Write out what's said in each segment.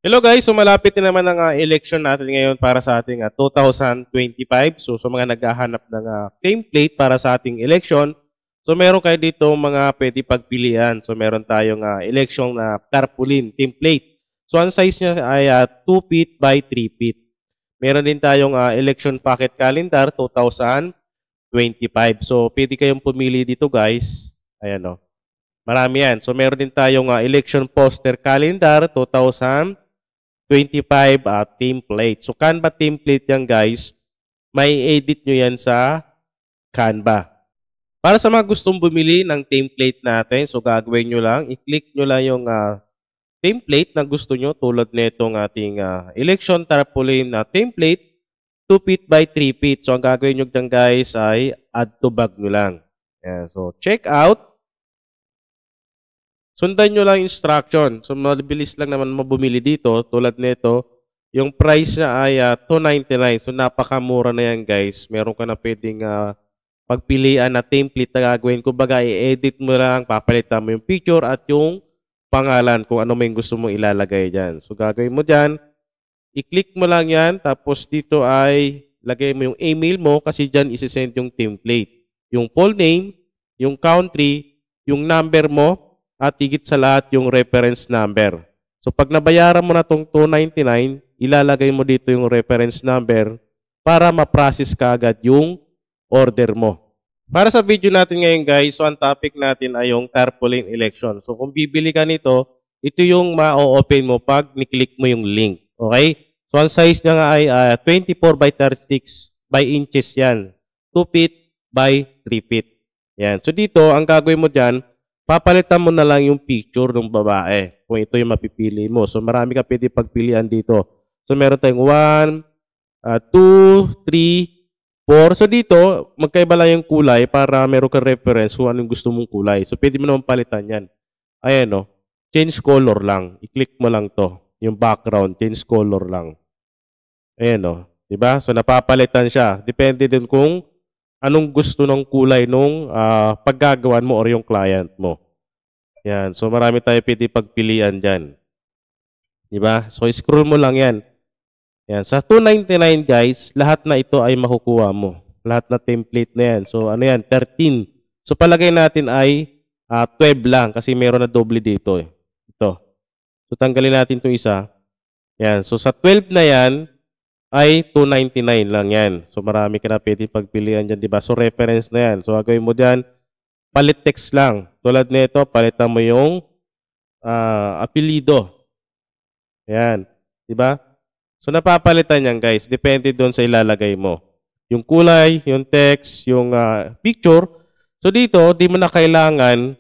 Hello guys, so malapit na naman ang election natin ngayon para sa ating 2025. So sa mga naghahanap ng template para sa ating election, so meron kayo dito mga pwede pagpilian. So meron tayong election na tarpaulin template. So ang size niya ay 2 feet by 3 feet. Meron din tayong election packet calendar 2025. So pwede kayong pumili dito guys. Ayan o. Marami yan. So meron din tayong election poster calendar 2025 template. So Canva template yan guys. May edit nyo yan sa Canva. Para sa mga gustong bumili ng template natin, so gagawin nyo lang, i-click nyo lang yung template na gusto nyo tulad nitong ating election tarpaulin na template 2 feet by 3 feet. So ang gagawin nyo dyan guys ay add to bag nyo lang. Yan. So check out. Sundan nyo lang instruction. So, mabilis lang naman mabumili dito. Tulad nito, yung price niya ay $2.99. So, napakamura na yan, guys. Meron ka na pwedeng pagpilian na template na gagawin. Kumbaga, i-edit mo lang, papalitan mo yung picture at yung pangalan kung ano may gusto mong ilalagay dyan. So, gagawin mo dyan. I-click mo lang yan. Tapos, dito ay lagay mo yung email mo kasi dyan isi-send yung template. Yung full name, yung country, yung number mo, at higit sa lahat yung reference number. So pag nabayaran mo na itong $2.99, ilalagay mo dito yung reference number para ma-process ka agad yung order mo. Para sa video natin ngayon guys, so ang topic natin ay yung tarpaulin election. So kung bibili ka nito, ito yung ma-open mo pag ni-click mo yung link. Okay? So ang size niya nga ay 24 by 36 by inches yan. 2 feet by 3 feet. Yan. So dito, ang gagawin mo dyan, papalitan mo na lang yung picture ng babae kung ito yung mapipili mo. So marami ka pwede pagpilian dito. So meron tayong 1, 2, 3, 4. So dito, magkaiba lang yung kulay para meron kang reference kung anong gusto mong kulay. So pwede mo naman palitan yan. Ayan o. Change color lang. I-click mo lang to. Yung background. Change color lang. Ayan o. Diba? So napapalitan siya. Depende din kung anong gusto ng kulay nung paggagawan mo or yung client mo. Yan. So, marami tayo pwede pagpilian dyan. Diba? So, scroll mo lang yan. Yan. Sa $2.99 guys, lahat na ito ay makukuha mo. Lahat na template na yan. So, ano yan? 13. So, palagay natin ay 12 lang kasi meron na doble dito. Ito. So, tanggalin natin itong isa. Yan. So, sa 12 na yan, ay $2.99 lang yan. So, marami ka na pwede pagpilian dyan, diba? So, reference na yan. So, gagawin mo dyan, palit text lang. Tulad nito, palitan mo yung apelido. Ayan. Diba? So, napapalitan yan, guys. Depende doon sa ilalagay mo. Yung kulay, yung text, yung picture. So, dito, di mo na kailangan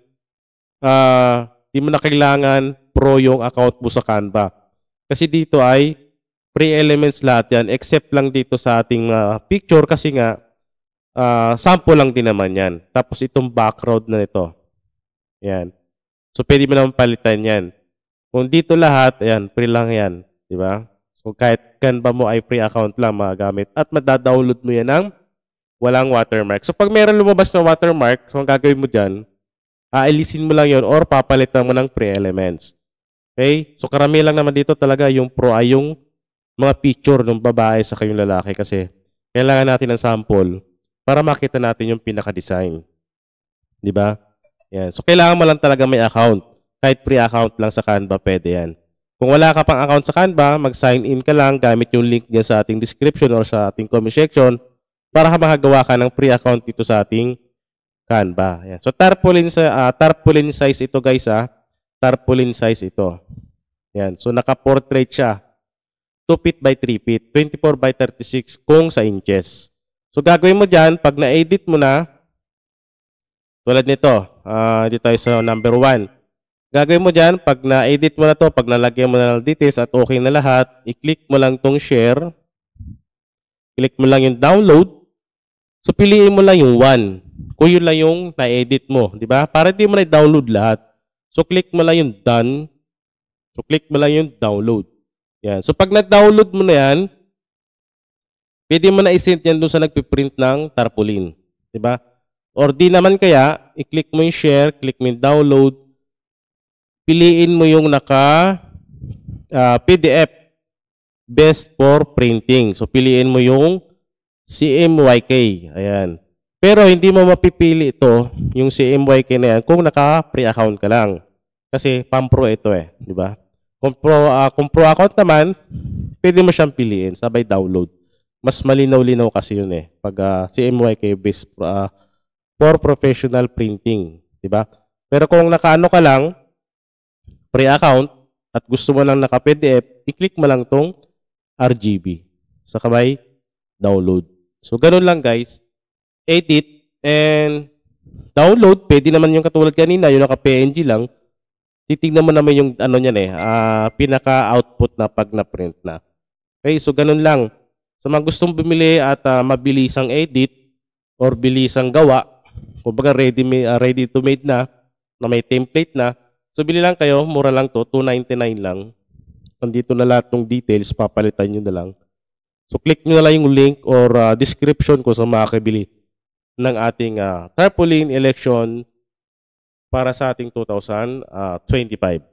pro yung account mo sa Canva. Kasi dito ay free elements lahat yan, except lang dito sa ating picture kasi nga, sample lang din naman yan. Tapos itong background na ito. Yan. So, pwede mo naman palitan yan. Kung dito lahat, ayan, free lang yan. Diba? So, kahit Canva mo ay free account lang magagamit. At madadownload mo yan ng walang watermark. So, pag meron lumabas na watermark, so, ang gagawin mo dyan, aalisin mo lang yon or papalitan mo ng free elements. Okay? So, karami lang naman dito talaga yung pro ay yung mga picture ng babae sa kayong lalaki kasi kailangan natin ng sample para makita natin yung pinaka-design. Di ba? Yan. So, kailangan mo lang talaga may account. Kahit free account lang sa Canva, pwede yan. Kung wala ka pang account sa Canva, mag-sign in ka lang gamit yung link dyan sa ating description or sa ating comment section para makagawa ka ng free account dito sa ating Canva. Yan. So, tarpaulin size ito guys. Tarpaulin size ito. Yan. So, naka-portrait siya. 2 feet by 3 feet, 24 by 36 kung sa inches. So, gagawin mo dyan, pag na-edit mo na, tulad nito, dito tayo sa number 1. Gagawin mo dyan, pag na-edit mo na to, pag nalagyan mo na ng details at okay na lahat, i-click mo lang tong share, click mo lang yung download, so piliin mo lang yung 1. Kung yun lang yung na-edit mo, di ba? Para di mo na-download lahat. So, click mo lang yung done, so click mo lang yung download. Yan. So, pag na-download mo na yan, pwede mo na i-send yan doon sa nagpiprint ng tarpaulin. Diba? Or di naman kaya, i-click mo yung share, click mo yung download, piliin mo yung PDF, best for printing. So, piliin mo yung CMYK. Ayan. Pero hindi mo mapipili ito, yung CMYK na yan, kung naka-pre-account ka lang. Kasi pang-pro ito eh, di ba? Kung pro account naman, pwede mo siyang piliin, sabay download. Mas malinaw-linaw kasi yun eh. Pag CMYK based for professional printing, di ba? Pero kung nakaano ka lang, pre-account, at gusto mo lang naka-PDF, i-click mo lang tong RGB. Sa kamay, download. So, ganun lang guys. Edit and download. Pwede naman yung katulad kanina, yung naka-PNG lang. Titignan mo naman yung ano niyan eh, pinaka-output na pag na-print na. Okay, so ganun lang. Sa mga gustong bumili at mabilisang edit or bilisang gawa, kumbaga ready to made na may template na, so bili lang kayo, mura lang to, $299 lang. Nandito na lahat ng details, papalitan nyo na lang. So click nyo na lang yung link or description ko sa makakabili ng ating tarpaulin election para sa ating 2025.